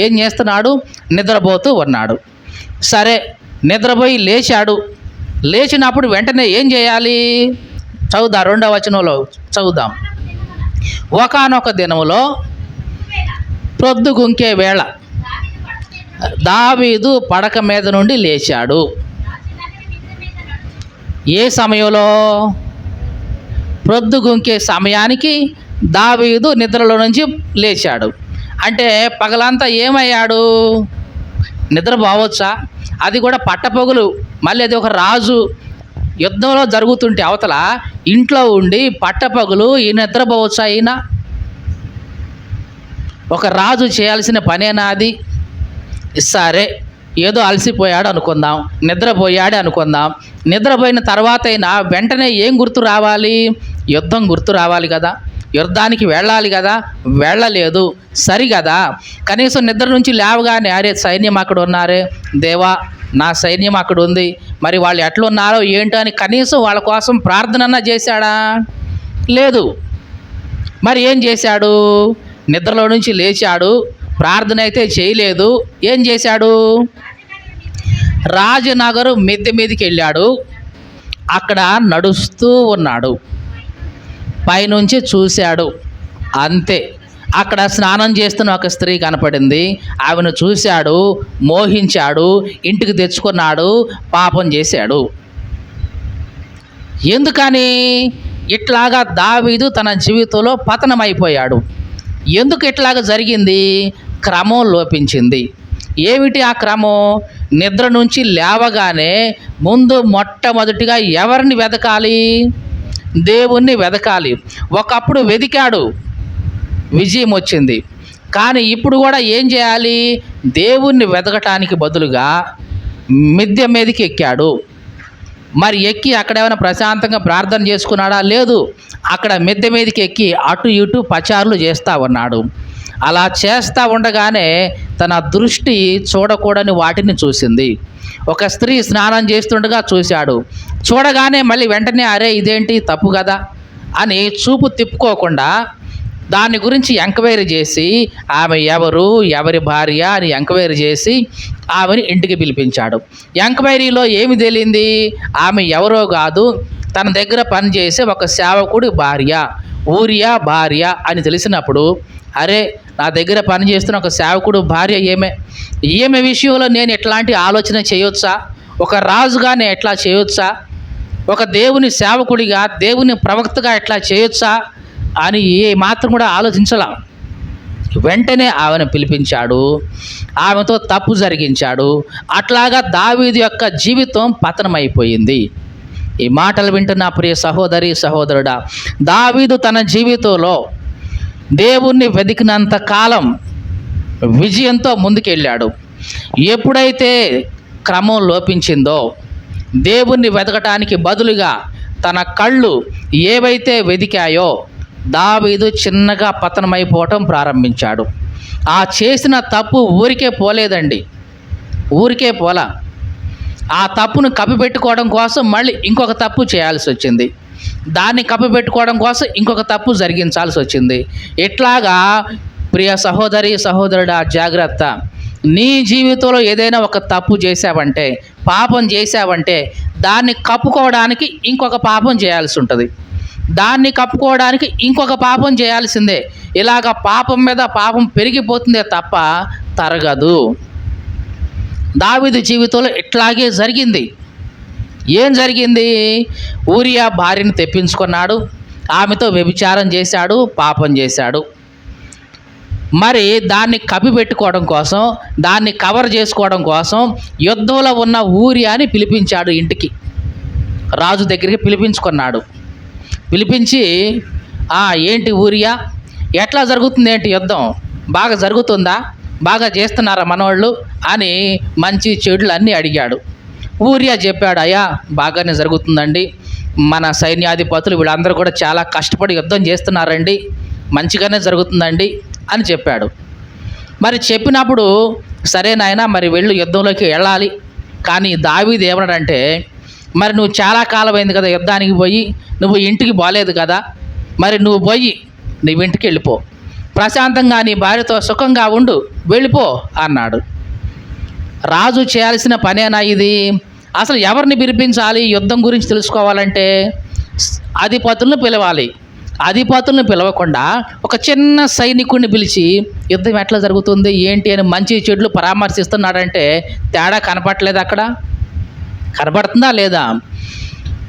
[SPEAKER 1] ఏం చేస్తున్నాడు? నిద్రపోతూ ఉన్నాడు. సరే, నిద్రపోయి లేచాడు. లేచినప్పుడు వెంటనే ఏం చేయాలి? చదువుదాం, 2వ వచనంలో చదువుదాం. ఒకానొక దినములో ప్రొద్దుగుంకే వేళ దావీదు పడక మీద నుండి లేచాడు. ఏ సమయంలో? ప్రొద్దుగుంకే సమయానికి దావీదు నిద్రలో నుంచి లేచాడు. అంటే పగలంతా ఏమయ్యాడు? నిద్రపోవచ్చా? అది కూడా పట్టపగులు. మళ్ళీ అది ఒక రాజు యుద్ధంలో జరుగుతుంటే అవతల ఇంట్లో ఉండి పట్టపగులు ఈ నిద్రపోవచ్చా? అయినా ఒక రాజు చేయాల్సిన పనేనా అది? సరే, ఏదో అలసిపోయాడు అనుకుందాం, నిద్రపోయాడు అనుకుందాం. నిద్రపోయిన తర్వాత అయినా వెంటనే ఏం గుర్తు రావాలి? యుద్ధం గుర్తు రావాలి కదా, యుద్ధానికి వెళ్ళాలి కదా. వెళ్ళలేదు, సరి కదా. కనీసం నిద్ర నుంచి లేవగానే అరే సైన్యం అక్కడ ఉన్నారే, దేవా నా సైన్యం అక్కడ ఉంది, మరి వాళ్ళు ఎట్లున్నారో ఏంటో అని కనీసం వాళ్ళ కోసం ప్రార్థన చేశాడా? లేదు. మరి ఏం చేశాడు? నిద్రలో నుంచి లేచాడు, ప్రార్థన అయితే చేయలేదు. ఏం చేశాడు? రాజనగరు మిద్దె మీదకి వెళ్ళాడు. అక్కడ నడుస్తూ ఉన్నాడు. పైనుంచి చూశాడు, అంతే. అక్కడ స్నానం చేస్తున్న ఒక స్త్రీ కనపడింది. ఆమెను చూశాడు, మోహించాడు, ఇంటికి తెచ్చుకున్నాడు, పాపం చేశాడు. ఎందుకని ఇట్లాగా దావీదు తన జీవితంలో పతనమైపోయాడు? ఎందుకు ఇట్లాగా జరిగింది? క్రమం లోపించింది. ఏమిటి ఆ క్రమం? నిద్ర నుంచి లేవగానే ముందు మొట్టమొదటిగా ఎవరిని వెతకాలి? దేవుణ్ణి వెతకాలి. ఒకప్పుడు వెతికాడు, విజయం వచ్చింది. కానీ ఇప్పుడు కూడా ఏం చేయాలి? దేవుణ్ణి వెతకటానికి బదులుగా మిద్దె మీదకి ఎక్కాడు. మరి ఎక్కి అక్కడ ఏమైనా ప్రశాంతంగా ప్రార్థన చేసుకున్నాడా? లేదు. అక్కడ మిద్దె మీదకి ఎక్కి అటు ఇటు పచారులు చేస్తూ ఉన్నాడు. అలా చేస్తూ ఉండగానే తన దృష్టి చూడకూడని వాటిని చూసింది. ఒక స్త్రీ స్నానం చేస్తుండగా చూశాడు. చూడగానే మళ్ళీ వెంటనే అరే ఇదేంటి, తప్పు కదా అని చూపు తిప్పుకోకుండా దాని గురించి ఎంక్వైరీ చేసి ఆమె ఎవరు, ఎవరి భార్య అని ఎంక్వైరీ చేసి ఆమెని ఇంటికి పిలిపించాడు. ఎంక్వైరీలో ఏమి తేలింది? ఆమె ఎవరో కాదు, తన దగ్గర పనిచేసే ఒక సేవకుడి భార్య, ఊరియా భార్య అని తెలిసినప్పుడు అరే నా దగ్గర పనిచేస్తున్న ఒక సేవకుడు భార్య ఈమె విషయంలో నేను ఎట్లాంటి ఆలోచన చేయొచ్చా? ఒక రాజుగా నేను ఎట్లా చేయొచ్చా? ఒక దేవుని సేవకుడిగా, దేవుని ప్రవక్తగా ఎట్లా చేయొచ్చా అని ఏ మాత్రం కూడా ఆలోచించలా. వెంటనే ఆమెను పిలిపించాడు, ఆమెతో తప్పు జరిగించాడు. అట్లాగా దావీదు యొక్క జీవితం పతనమైపోయింది. ఈ మాటలు వింటున్న ప్రియ సహోదరి సహోదరుడా, దావీదు తన జీవితంలో దేవుణ్ణి వెతికినంత కాలం విజయంతో ముందుకెళ్ళాడు. ఎప్పుడైతే క్రమం లోపించిందో, దేవుణ్ణి వెతకటానికి బదులుగా తన కళ్ళు ఏవైతే వెతికాయో దావీదు చిన్నగా పతనమైపోవటం ప్రారంభించాడు. ఆ చేసిన తప్పు ఊరికే పోలేదండి, ఊరికే పోలా. ఆ తప్పును కప్పిపెట్టుకోవడం కోసం మళ్ళీ ఇంకొక తప్పు చేయాల్సి వచ్చింది. దాన్ని కప్పిపెట్టుకోవడం కోసం ఇంకొక తప్పు జరిగించాల్సి వచ్చింది. ఇట్లాగా ప్రియ సహోదరి సహోదరుడా, జాగ్రత్త. నీ జీవితంలో ఏదైనా ఒక తప్పు చేశావంటే, పాపం చేశావంటే దాన్ని కప్పుకోవడానికి ఇంకొక పాపం చేయాల్సి ఉంటుంది. దాన్ని కప్పుకోవడానికి ఇంకొక పాపం చేయాల్సిందే. ఇలాగ పాపం మీద పాపం పెరిగిపోతుందే తప్ప తరగదు. దావీదు జీవితంలో ఇట్లాగే జరిగింది. ఏం జరిగింది? ఊరియా భార్యను తెప్పించుకున్నాడు, ఆమెతో వ్యభిచారం చేశాడు, పాపం చేశాడు. మరి దాన్ని కప్పిపెట్టుకోవడం కోసం, దాన్ని కవర్ చేసుకోవడం కోసం యుద్ధంలో ఉన్న ఊరియాని పిలిపించాడు ఇంటికి. రాజు దగ్గరికి పిలిపించుకున్నాడు. పిలిపించి, ఏంటి ఊరియా, ఎట్లా జరుగుతుంది, ఏంటి యుద్ధం బాగా జరుగుతుందా, బాగా చేస్తున్నారా మనవాళ్ళు అని మంచి చెడులు అన్నీ అడిగాడు. ఊరియా చెప్పాడు, అయ్యా బాగానే జరుగుతుందండి, మన సైన్యాధిపతులు వీళ్ళందరూ కూడా చాలా కష్టపడి యుద్ధం చేస్తున్నారండి, మంచిగానే జరుగుతుందండి అని చెప్పాడు. మరి చెప్పినప్పుడు సరే నాయనా, మరి వెళ్ళు, యుద్ధంలోకి వెళ్ళాలి. కానీ దావీదు ఏమన్నాడంటే, మరి నువ్వు చాలా కాలం అయింది కదా యుద్ధానికి పోయి, నువ్వు ఇంటికి పోలేదు కదా, మరి నువ్వు పోయి నువ్వు ఇంటికి వెళ్ళిపో, ప్రశాంతంగా నీ భార్యతో సుఖంగా ఉండు, వెళ్ళిపో అన్నాడు. రాజు చేయాల్సిన పనేనా ఇది? అసలు ఎవరిని పిలిపించాలి యుద్ధం గురించి తెలుసుకోవాలంటే? అధిపతులను పిలవాలి. అధిపతులను పిలవకుండా ఒక చిన్న సైనికుడిని పిలిచి యుద్ధం ఎట్లా జరుగుతుంది ఏంటి అని మంచి చెడులు పరామర్శిస్తున్నాడంటే తేడా కనపడలేదు అక్కడ? కనపడుతుందా లేదా?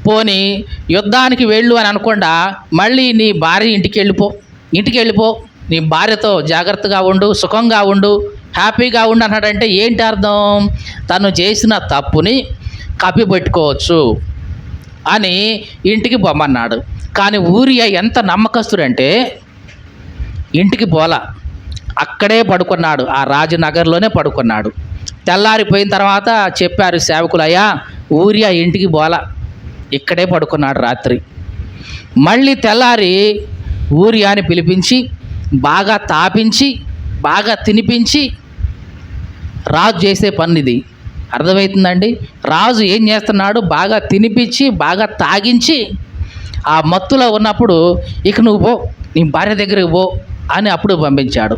[SPEAKER 1] పోనీ యుద్ధానికి వెళ్ళు అని అనకుండా మళ్ళీ నీ భార్య ఇంటికి వెళ్ళిపో, నీ భార్యతో జాగ్రత్తగా ఉండు, సుఖంగా ఉండు, హ్యాపీగా ఉండు అన్నాడంటే ఏంటి అర్థం? తను చేసిన తప్పుని కప్పిపెట్టుకోవచ్చు అని ఇంటికి పొమ్మన్నాడు. కానీ ఊరియా ఎంత నమ్మకస్తుడంటే ఇంటికి పోలా, అక్కడే పడుకున్నాడు, ఆ రాజనగర్లోనే పడుకున్నాడు. తెల్లారిపోయిన తర్వాత చెప్పారు సేవకులు, అయ్యా ఊరియా ఇంటికి పోలా, ఇక్కడే పడుకున్నాడు రాత్రి. మళ్ళీ తెల్లారి ఊరియాని పిలిపించి బాగా తాపించి బాగా తినిపించి, రాజు చేసే పని ఇది, అర్థమవుతుందండి? రాజు ఏం చేస్తున్నాడు? బాగా తినిపించి బాగా తాగించి ఆ మత్తులో ఉన్నప్పుడు ఇక నువ్వు పో, నీ భార్య దగ్గరికి పో అని అప్పుడు పంపించాడు.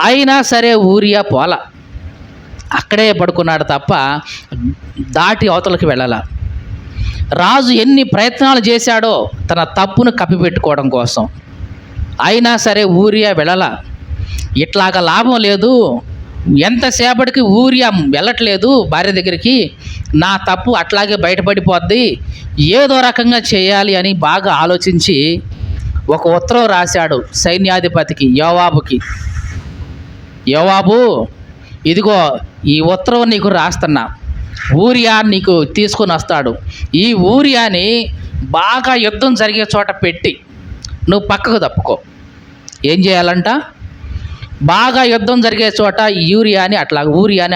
[SPEAKER 1] అయినా సరే ఊరియా పోలా, అక్కడే పడుకున్నాడు తప్ప దాటి అవతలకి వెళ్ళాల. రాజు ఎన్ని ప్రయత్నాలు చేశాడో తన తప్పును కప్పిపెట్టుకోవడం కోసం, అయినా సరే ఊరియా వెళ్ళాల. ఇట్లాగా లాభం లేదు, ఎంతసేపటికి ఊరియా వెళ్ళట్లేదు భార్య దగ్గరికి, నా తప్పు అట్లాగే బయటపడిపోద్ది, ఏదో రకంగా చేయాలి అని బాగా ఆలోచించి ఒక ఉత్తరం రాశాడు సైన్యాధిపతికి యోవాబుకి. యోవాబు, ఇదిగో ఈ ఉత్తరం నీకు రాస్తున్నా, ఊరియా నీకు తీసుకొని వస్తాడు, ఈ ఊరియాని బాగా యుద్ధం జరిగే చోట పెట్టి నువ్వు పక్కకు తప్పుకో. ఏం చేయాలంట? బాగా యుద్ధం జరిగే చోట ఊరియాని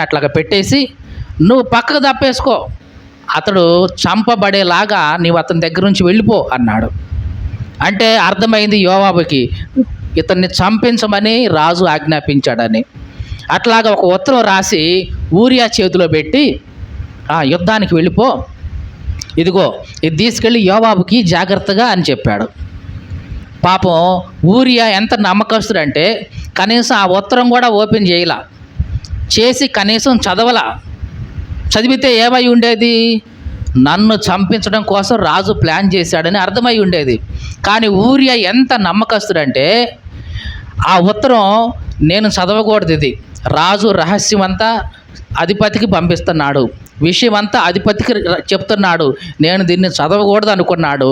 [SPEAKER 1] అట్లాగా పెట్టేసి నువ్వు పక్కకు తప్పేసుకో, అతడు చంపబడేలాగా నీవు అతని దగ్గర నుంచి వెళ్ళిపో అన్నాడు. అంటే అర్థమైంది యోవాబుకి, ఇతన్ని చంపించమని రాజు ఆజ్ఞాపించాడని. అట్లాగా ఒక ఉత్తరం రాసి ఊరియా చేతిలో పెట్టి యుద్ధానికి వెళ్ళిపో, ఇదిగో ఇది తీసుకెళ్ళి యోవాబుకి జాగ్రత్తగా అని చెప్పాడు. పాపం ఊరియా ఎంత నమ్మకస్తుడంటే కనీసం ఆ ఉత్తరం కూడా ఓపెన్ చేసి కనీసం చదివితే ఏమై ఉండేది? నన్ను చంపించడం కోసం రాజు ప్లాన్ చేశాడని అర్థమై ఉండేది. కానీ ఊరియా ఎంత నమ్మకస్తుడంటే ఆ ఉత్తరం నేను చదవకూడదు, ఇది రాజు రహస్యమంతా అధిపతికి పంపిస్తున్నాడు, విషయమంతా అధిపతికి చెప్తున్నాడు, నేను దీన్ని చదవకూడదు అనుకున్నాడు.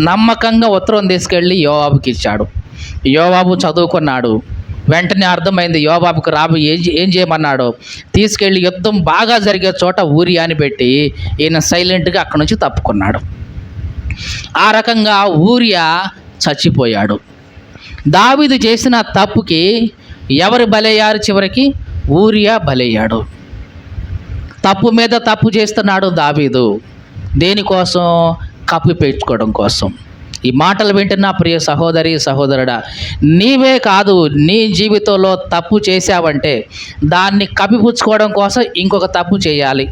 [SPEAKER 1] నమ్మకంగా ఉత్తరం తీసుకెళ్ళి యోవాబుకి ఇచ్చాడు. యోవాబు చదువుకున్నాడు. వెంటనే అర్థమైంది యోవాబుకు రాబు ఏం చేయమన్నాడు. తీసుకెళ్ళి యుద్ధం బాగా జరిగే చోట ఊరియాని పెట్టి ఈయన సైలెంట్గా అక్కడి నుంచి తప్పుకున్నాడు. ఆ రకంగా ఊరియా చచ్చిపోయాడు. దావీదు చేసిన తప్పుకి ఎవరు బలయ్యారు? చివరికి ఊరియా బలయ్యాడు. తప్పు మీద తప్పు చేస్తున్నాడు దావీదు. దేనికోసం? కప్పిపెట్టుకోవడం కోసం. ఈ మాటలు వింటున్న ప్రియ సహోదరి సహోదరుడా, నీవే కాదు, నీ జీవితంలో తప్పు చేశావంటే దాన్ని కప్పిపుచ్చుకోవడం కోసం ఇంకొక తప్పు చేయాలి,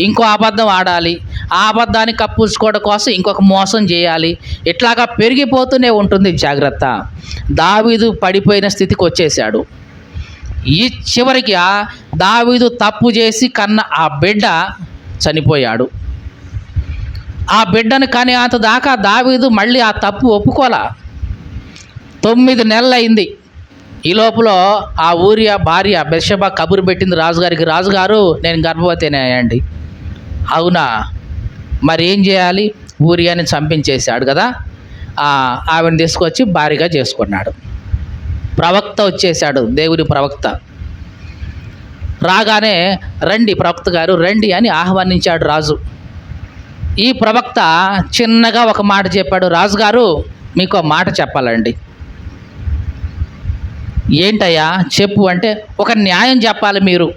[SPEAKER 1] ఇంకో అబద్ధం ఆడాలి, ఆ అబద్ధాన్ని కప్పిపుచ్చుకోవడం కోసం ఇంకొక మోసం చేయాలి. ఇట్లాగా పెరిగిపోతూనే ఉంటుంది. జాగ్రత్త. దావీదు పడిపోయిన స్థితికి వచ్చేసాడు. ఈ చివరికి దావీదు తప్పు చేసి కన్న ఆ బిడ్డ చనిపోయాడు. ఆ బిడ్డను కనే అంత దాకా దావీదు మళ్ళీ ఆ తప్పు ఒప్పుకోలా. 9 నెలలు అయింది. ఈ లోపల ఆ ఊరియా భార్య బెత్షెబా కబురు పెట్టింది రాజుగారికి, రాజుగారు నేను గర్భవతినే అండి. అవునా? మరి ఏం చేయాలి? ఊరియాని చంపించేశాడు కదా, ఆవిడని తీసుకొచ్చి భార్యగా చేసుకున్నాడు. ప్రవక్త వచ్చేశాడు, దేవుని ప్రవక్త. రాగానే రండి ప్రవక్త గారు రండి అని ఆహ్వానించాడు రాజు. ఈ ప్రవక్త చిన్నగా ఒక మాట చెప్పాడు, రాజుగారు మీకు మాట చెప్పాలండి. ఏంటయ్యా చెప్పు అంటే, ఒక న్యాయం చెప్పాలి మీరు.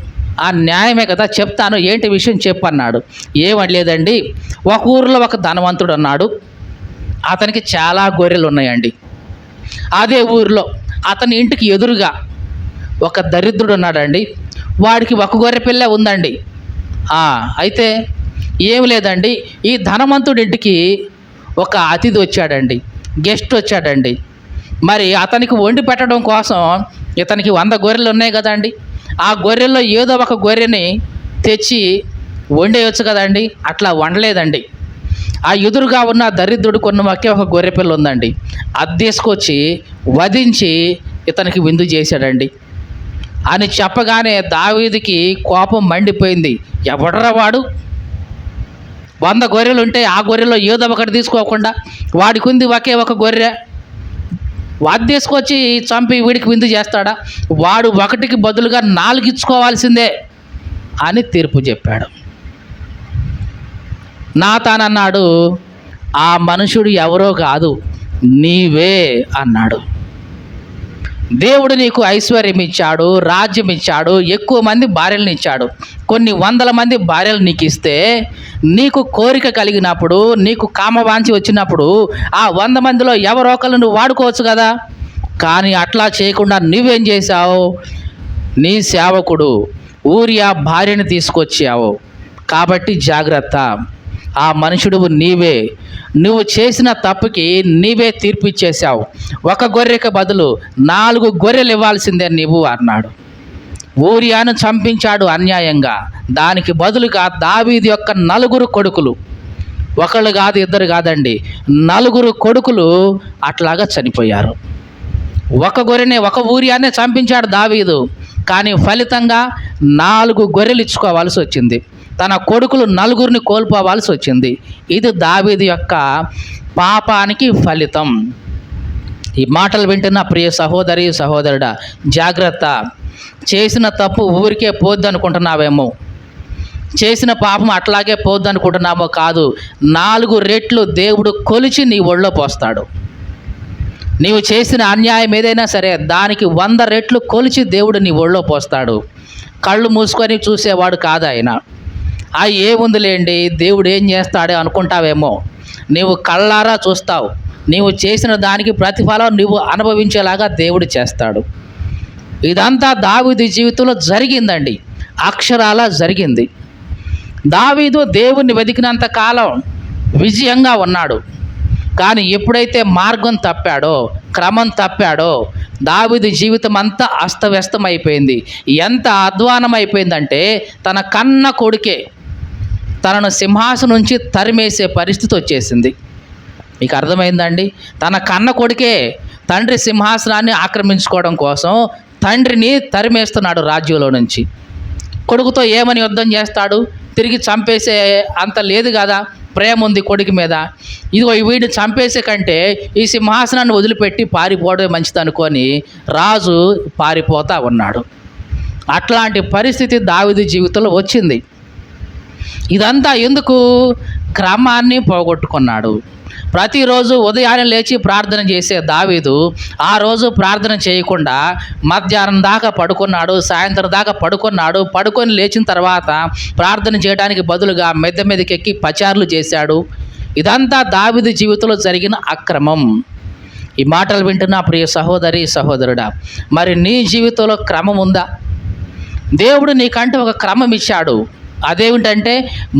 [SPEAKER 1] ఆ న్యాయమే కదా చెప్తాను, ఏంటి విషయం చెప్పు అన్నాడు. ఏమని లేదండి, ఒక ఊరిలో ఒక ధనవంతుడు ఉన్నాడు, అతనికి చాలా గొర్రెలు ఉన్నాయండి. అదే ఊరిలో అతని ఇంటికి ఎదురుగా ఒక దరిద్రుడు ఉన్నాడండి, వాడికి ఒక గొర్రె పిల్ల ఉందండి. అయితే ఏమి లేదండి, ఈ ధనవంతుడి ఇంటికి ఒక అతిథి వచ్చాడండి, గెస్ట్ వచ్చాడండి. మరి అతనికి వండి పెట్టడం కోసం ఇతనికి 100 గొర్రెలు ఉన్నాయి కదండి, ఆ గొర్రెల్లో ఏదో ఒక గొర్రెని తెచ్చి వండేయచ్చు కదండి. అట్లా వండలేదండి. ఆ ఎదురుగా ఉన్న దరిద్రుడు కొన్న ఒకే ఒక గొర్రె పిల్ల ఉందండి, అది తీసుకొచ్చి వధించి ఇతనికి విందు చేశాడండి అని చెప్పగానే దావీదుకి కోపం మండిపోయింది. ఎవడరా వాడు, 100 గొర్రెలు ఉంటే ఆ గొర్రెలో ఏదో ఒకటి తీసుకోకుండా వాడికి ఉంది ఒకే ఒక గొర్రె, వాది తీసుకొచ్చి చంపి వీడికి విందు చేస్తాడా, వాడు ఒకటికి బదులుగా 4 ఇచ్చుకోవాల్సిందే అని తీర్పు చెప్పాడు. నాతానన్నాడు, ఆ మనుషుడు ఎవరో కాదు నీవే అన్నాడు. దేవుడు నీకు ఐశ్వర్యం ఇచ్చాడు, రాజ్యం ఇచ్చాడు, ఎక్కువ మంది భార్యలను ఇచ్చాడు, కొన్ని 100 మంది భార్యలు నీకు ఇస్తే నీకు కోరిక కలిగినప్పుడు, నీకు కామవాంఛ వచ్చినప్పుడు ఆ 100 మందిలో ఎవరో ఒకరు నువ్వు వాడుకోవచ్చు కదా. కానీ అట్లా చేయకుండా నువ్వేం చేశావు, నీ సేవకుడు ఊరియా భార్యని తీసుకొచ్చావు. కాబట్టి జాగ్రత్త, ఆ మనుషుడు నీవే, నువ్వు చేసిన తప్పుకి నీవే తీర్పు ఇచ్చేసావు. ఒక గొర్రెకి బదులు 4 గొర్రెలు ఇవ్వాల్సిందే నీవు అన్నాడు. ఊరియాను చంపించాడు అన్యాయంగా. దానికి బదులుగా దావీదు యొక్క 4 కొడుకులు, ఒకళ్ళు కాదు ఇద్దరు కాదండి, 4 కొడుకులు అట్లాగా చనిపోయారు. ఒక గొర్రెనే, ఒక ఊరియానే చంపించాడు దావీదు, కానీ ఫలితంగా 4 గొర్రెలు ఇచ్చుకోవాల్సి వచ్చింది. తన కొడుకులు 4 కోల్పోవాల్సి వచ్చింది. ఇది దావీదు యొక్క పాపానికి ఫలితం. ఈ మాటలు వింటున్న ప్రియ సహోదరి సహోదరుడా, జాగ్రత్త. చేసిన తప్పు ఊరికే పోద్దు అనుకుంటున్నావేమో, చేసిన పాపం అట్లాగే పోద్దు అనుకుంటున్నామో కాదు, 4 రెట్లు దేవుడు కొలిచి నీ ఒళ్ళో పోస్తాడు. నీవు చేసిన అన్యాయం ఏదైనా సరే దానికి 100 రెట్లు కొలిచి దేవుడు నీ ఒళ్ళో పోస్తాడు. కళ్ళు మూసుకొని చూసేవాడు కాదు ఆయన. ఏముందిలేండి దేవుడు ఏం చేస్తాడే అనుకుంటావేమో, నీవు కళ్ళారా చూస్తావు. నీవు చేసిన దానికి ప్రతిఫలం నువ్వు అనుభవించేలాగా దేవుడు చేస్తాడు. ఇదంతా దావీదు జీవితంలో జరిగిందండి, అక్షరాల జరిగింది. దావీదు దేవుణ్ణి వెతికినంత కాలం విజయంగా ఉన్నాడు. కానీ ఎప్పుడైతే మార్గం తప్పాడో, క్రమం తప్పాడో, దావీదు జీవితం అంతా అస్తవ్యస్తం అయిపోయింది. ఎంత అధ్వానం అయిపోయిందంటే తన కన్న కొడుకే తనను సింహాసనం నుంచి తరిమేసే పరిస్థితి వచ్చేసింది. మీకు అర్థమైందండి? తన కన్న కొడుకే తండ్రి సింహాసనాన్ని ఆక్రమించుకోవడం కోసం తండ్రిని తరిమేస్తున్నాడు రాజ్యంలో నుంచి. కొడుకుతో ఏమని యుద్ధం చేస్తాడు, తిరిగి చంపేసే అంత లేదు కదా, ప్రేమ ఉంది కొడుకు మీద. ఇదిగో వీడిని చంపేసే కంటే ఈ సింహాసనాన్ని వదిలిపెట్టి పారిపోవడమే మంచిది అనుకొని రాజు పారిపోతా ఉన్నాడు. అట్లాంటి పరిస్థితి దావీదు జీవితంలో వచ్చింది. ఇదంతా ఎందుకు? క్రమాన్ని పోగొట్టుకున్నాడు. ప్రతిరోజు ఉదయాన్నే లేచి ప్రార్థన చేసే దావీదు ఆ రోజు ప్రార్థన చేయకుండా మధ్యాహ్నం దాకా పడుకున్నాడు, సాయంత్రం దాకా పడుకున్నాడు. పడుకొని లేచిన తర్వాత ప్రార్థన చేయడానికి బదులుగా మెద్ద మీదకి ఎక్కి పచారులు చేశాడు. ఇదంతా దావీదు జీవితంలో జరిగిన అక్రమం. ఈ మాటలు వింటున్న ప్రియ సహోదరి సహోదరుడా, మరి నీ జీవితంలో క్రమం ఉందా? దేవుడు నీకంటే ఒక క్రమం ఇచ్చాడు. అదేమిటంటే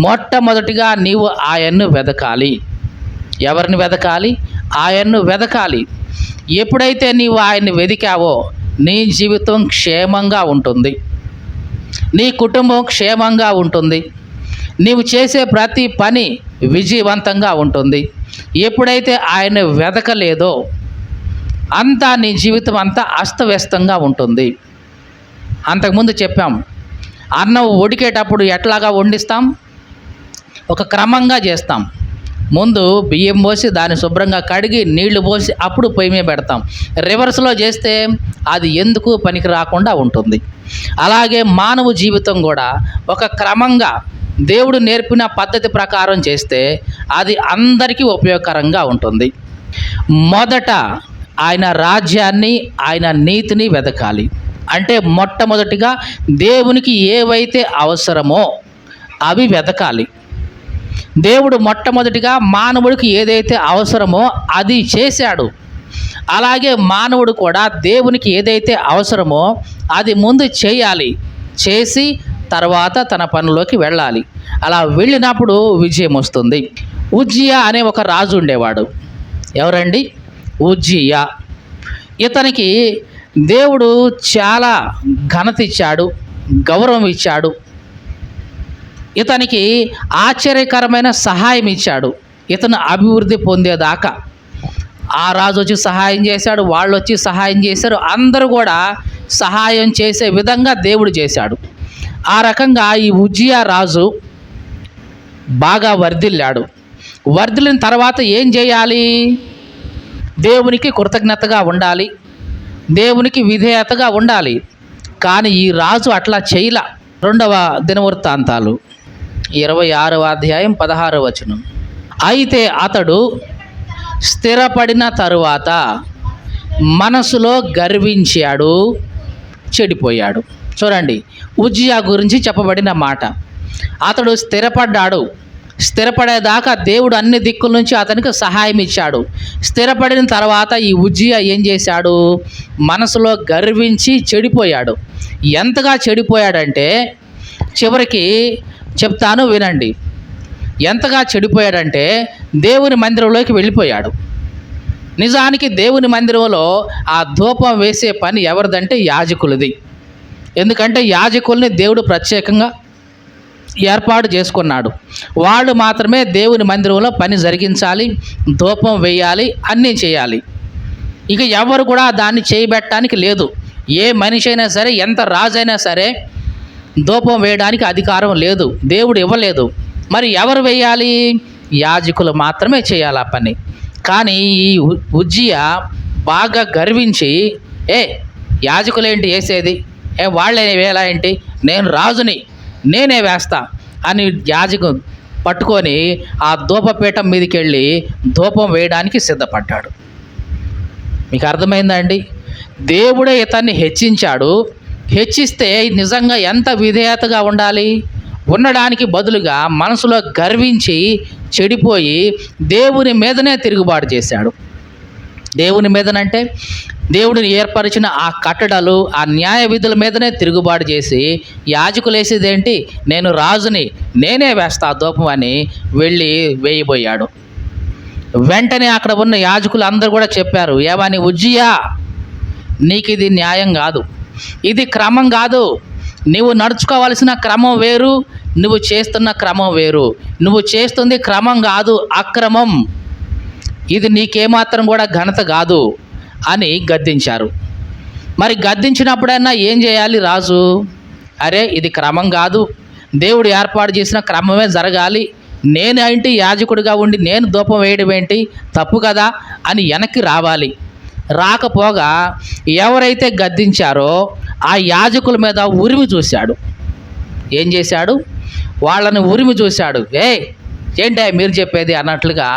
[SPEAKER 1] మొట్టమొదటిగా నీవు ఆయన్ను వెదకాలి. ఎవరిని వెదకాలి? ఆయన్ను వెదకాలి. ఎప్పుడైతే నీవు ఆయన్ని వెదికావో నీ జీవితం క్షేమంగా ఉంటుంది, నీ కుటుంబం క్షేమంగా ఉంటుంది, నీవు చేసే ప్రతి పని విజయవంతంగా ఉంటుంది. ఎప్పుడైతే ఆయన వెదకలేదో అంతా నీ జీవితం అంతా అస్తవ్యస్తంగా ఉంటుంది. అంతకుముందు చెప్పాం, అన్నం ఉడికేటప్పుడు ఎట్లాగా వండిస్తాం? ఒక క్రమంగా చేస్తాం. ముందు బియ్యం పోసి దాన్ని శుభ్రంగా కడిగి నీళ్లు పోసి అప్పుడు పొయ్యి మీద పెడతాం. రివర్స్లో చేస్తే అది ఎందుకు పనికి రాకుండా ఉంటుంది. అలాగే మానవ జీవితం కూడా ఒక క్రమంగా దేవుడు నేర్పిన పద్ధతి ప్రకారం చేస్తే అది అందరికీ ఉపయోగకరంగా ఉంటుంది. మొదట ఆయన రాజ్యాన్ని, ఆయన నీతిని వెతకాలి. అంటే మొట్టమొదటిగా దేవునికి ఏవైతే అవసరమో అవి వెతకాలి. దేవుడు మొట్టమొదటిగా మానవుడికి ఏదైతే అవసరమో అది చేశాడు. అలాగే మానవుడు కూడా దేవునికి ఏదైతే అవసరమో అది ముందు చేయాలి. చేసి తర్వాత తన పనిలోకి వెళ్ళాలి. అలా వెళ్ళినప్పుడు విజయం వస్తుంది. ఉజ్జియా అనే ఒక రాజు ఉండేవాడు. ఎవరండి? ఉజ్జియా. ఇతనికి దేవుడు చాలా ఘనత ఇచ్చాడు, గౌరవం ఇచ్చాడు. ఇతనికి ఆశ్చర్యకరమైన సహాయం ఇచ్చాడు. ఇతను అభివృద్ధి పొందేదాకా ఆ రాజు వచ్చి సహాయం చేశాడు, వాళ్ళు వచ్చి సహాయం చేశారు. అందరూ కూడా సహాయం చేసే విధంగా దేవుడు చేశాడు. ఆ రకంగా ఈ ఉజ్జియా రాజు బాగా వర్ధిల్లాడు. వర్ధిల్లిన తర్వాత ఏం చేయాలి? దేవునికి కృతజ్ఞతగా ఉండాలి, దేవునికి విధేయతగా ఉండాలి. కానీ ఈ రాజు అట్లా చేయలా. 2వ దినవృత్తాంతాలు 26వ అధ్యాయం 16వ వచనం. అయితే అతడు స్థిరపడిన తరువాత మనసులో గర్వించాడు, చెడిపోయాడు. చూడండి, ఉజ్జియా గురించి చెప్పబడిన మాట. అతడు స్థిరపడ్డాడు. స్థిరపడేదాకా దేవుడు అన్ని దిక్కుల నుంచి అతనికి సహాయం ఇచ్చాడు. స్థిరపడిన తర్వాత ఈ ఉజ్జియా ఏం చేశాడు? మనసులో గర్వించి చెడిపోయాడు. ఎంతగా చెడిపోయాడంటే, చివరికి చెప్తాను వినండి. ఎంతగా చెడిపోయాడంటే దేవుని మందిరంలోకి వెళ్ళిపోయాడు. నిజానికి దేవుని మందిరంలో ఆ ధూపం వేసే పని ఎవరిదంటే యాజకులది. ఎందుకంటే యాజకుల్ని దేవుడు ప్రత్యేకంగా ఏర్పాటు చేసుకున్నాడు. వాళ్ళు మాత్రమే దేవుని మందిరంలో పని జరిగించాలి, ధూపం వేయాలి, అన్నీ చేయాలి. ఇక ఎవరు కూడా దాన్ని చేయబెట్టడానికి లేదు. ఏ మనిషి అయినా సరే, ఎంత రాజైనా సరే ధూపం వేయడానికి అధికారం లేదు, దేవుడు ఇవ్వలేదు. మరి ఎవరు వేయాలి? యాజకులు మాత్రమే చేయాలి ఆ పని. కానీ ఈ ఉజ్జియా బాగా గర్వించి, యాజకులేంటి వేసేది, వాళ్ళే వేలా ఏంటి, నేను రాజుని, నేనే వేస్తా అని యాజకు పట్టుకొని ఆ ధూపపీఠం మీదకి వెళ్ళి ధూపం వేయడానికి సిద్ధపడ్డాడు. మీకు అర్థమైందా అండి? దేవుడే ఇతన్ని హెచ్చించాడు. హెచ్చిస్తే నిజంగా ఎంత విధేయతగా ఉండాలి? ఉండడానికి బదులుగా మనసులో గర్వించి చెడిపోయి దేవుని మీదనే తిరుగుబాటు చేశాడు. దేవుని మీదనంటే దేవుడిని ఏర్పరిచిన ఆ కట్టడలు, ఆ న్యాయ విధుల మీదనే తిరుగుబాటు చేసి యాజకులు వేసేదేంటి, నేను రాజుని, నేనే వేస్తా ధూపం అని వెళ్ళి వేయబోయాడు. వెంటనే అక్కడ ఉన్న యాజకులు అందరూ కూడా చెప్పారు, ఏమని? ఉజ్జియా, నీకు ఇది న్యాయం కాదు, ఇది క్రమం కాదు. నువ్వు నడుచుకోవాల్సిన క్రమం వేరు, నువ్వు చేస్తున్న క్రమం వేరు. నువ్వు చేస్తుంది క్రమం కాదు, అక్రమం. ఇది నీకేమాత్రం కూడా ఘనత కాదు అని గద్దించారు. మరి గద్దించినప్పుడైనా ఏం చేయాలి రాజు? అరే, ఇది క్రమం కాదు, దేవుడు ఏర్పాటు చేసిన క్రమమే జరగాలి, నేను ఏంటి యాజకుడిగా ఉండి నేను ధూపం వేయడం ఏంటి, తప్పు కదా అని వెనక్కి రావాలి. రాకపోగా ఎవరైతే గద్దించారో ఆ యాజకుల మీద ఉరిమి చూశాడు. ఏం చేశాడు? వాళ్ళని ఉరిమి చూశాడు. ఏంటి మీరు చెప్పేది అన్నట్లుగా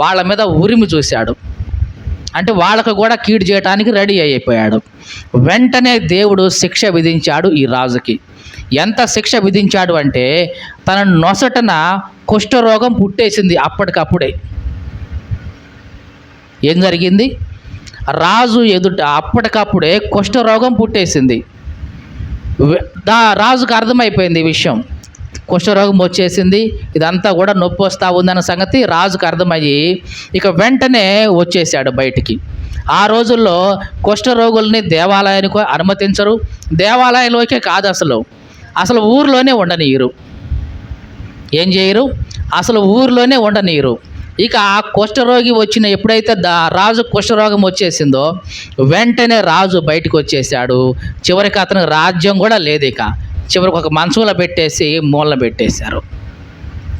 [SPEAKER 1] వాళ్ళ మీద ఉరిమి చూశాడు. అంటే వాళ్ళకు కూడా కీడు చేయడానికి రెడీ అయిపోయాడు. వెంటనే దేవుడు శిక్ష విధించాడు ఈ రాజుకి. ఎంత శిక్ష విధించాడు అంటే తన నొసటన కుష్ఠరోగం పుట్టేసింది అప్పటికప్పుడే. ఏం జరిగింది? రాజు ఎదుట అప్పటికప్పుడే కుష్ఠరోగం పుట్టేసింది. రాజుకు అర్థమైపోయింది ఈ విషయం. కుష్ఠరోగం వచ్చేసింది, ఇదంతా కూడా నొప్పి వస్తూ ఉందన్న సంగతి రాజుకు అర్థమయ్యి ఇక వెంటనే వచ్చేసాడు బయటికి. ఆ రోజుల్లో కుష్ఠరోగుల్ని దేవాలయానికి అనుమతించరు. దేవాలయంలోకే కాదు, అసలు ఊరిలోనే ఉండనీయరు. ఏం చేయరు? అసలు ఊరిలోనే ఉండనీయరు. ఇక ఆ కుష్ఠరోగి వచ్చిన ఎప్పుడైతే రాజు కుష్ఠరోగం వచ్చేసిందో వెంటనే రాజు బయటకు వచ్చేసాడు. చివరికి అతనికి రాజ్యం కూడా లేదు. ఇక చివరికి ఒక మంచంలో పెట్టేసి మూలన పెట్టేశారు.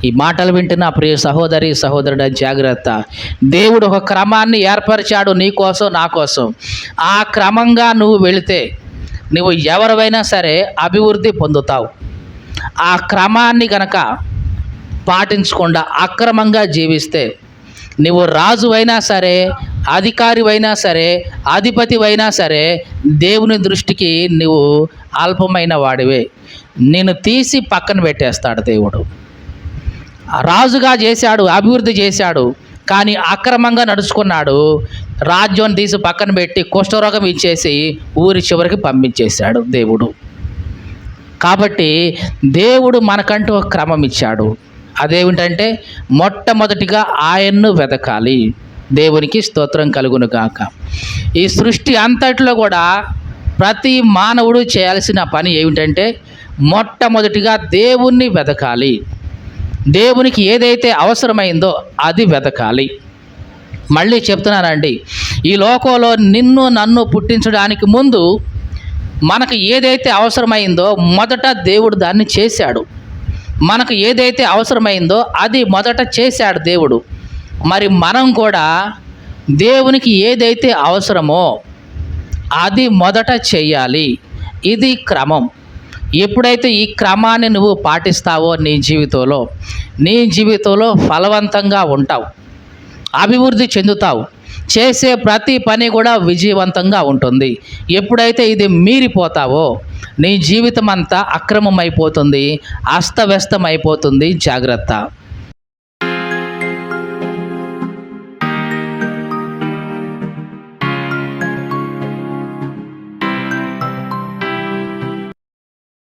[SPEAKER 1] ఈ మాటలు వింటున్న ప్రియ సహోదరి సహోదరుడ జాగ్రత్త. దేవుడు ఒక క్రమాన్ని ఏర్పరిచాడు నీ కోసం నా కోసం. ఆ క్రమంగా నువ్వు వెళితే నువ్వు ఎవరివైనా సరే అభివృద్ధి పొందుతావు. ఆ క్రమాన్ని గనక పాటించకుండా అక్రమంగా జీవిస్తే నువ్వు రాజువైనా సరే, అధికారివైనా సరే, అధిపతివైనా సరే దేవుని దృష్టికి నువ్వు అల్పమైన వాడివే. నిన్ను తీసి పక్కన పెట్టేస్తాడు దేవుడు. రాజుగా చేశాడు, అభివృద్ధి చేశాడు, కానీ అక్రమంగా నడుచుకున్నాడు. రాజ్యం తీసి పక్కన పెట్టి కుష్ఠరోగం ఇచ్చేసి ఊరి చివరికి పంపించేశాడు దేవుడు. కాబట్టి దేవుడు మనకంటూ ఒక క్రమం ఇచ్చాడు. అదేమిటంటే మొట్టమొదటిగా ఆయన్ను వెతకాలి. దేవునికి స్తోత్రం కలుగును గాక. ఈ సృష్టి అంతట్లో కూడా ప్రతి మానవుడు చేయాల్సిన పని ఏమిటంటే మొట్టమొదటిగా దేవుణ్ణి వెతకాలి. దేవునికి ఏదైతే అవసరమైందో అది వెతకాలి. మళ్ళీ చెప్తున్నానండి, ఈ లోకంలో నిన్ను నన్ను పుట్టించడానికి ముందు మనకు ఏదైతే అవసరమైందో మొదట దేవుడు దాన్ని చేశాడు. మనకు ఏదైతే అవసరమైందో అది మొదట చేశాడు దేవుడు. మరి మనం కూడా దేవునికి ఏదైతే అవసరమో అది మొదట చెయ్యాలి. ఇది క్రమం. ఎప్పుడైతే ఈ క్రమాన్ని నువ్వు పాటిస్తావో నీ జీవితంలో ఫలవంతంగా ఉంటావు, అభివృద్ధి చెందుతావు, చేసే ప్రతి పని కూడా విజయవంతంగా ఉంటుంది. ఎప్పుడైతే ఇది మీరిపోతావో నీ జీవితం అంతా అక్రమమైపోతుంది, అస్తవ్యస్తమైపోతుంది. జాగ్రత్త.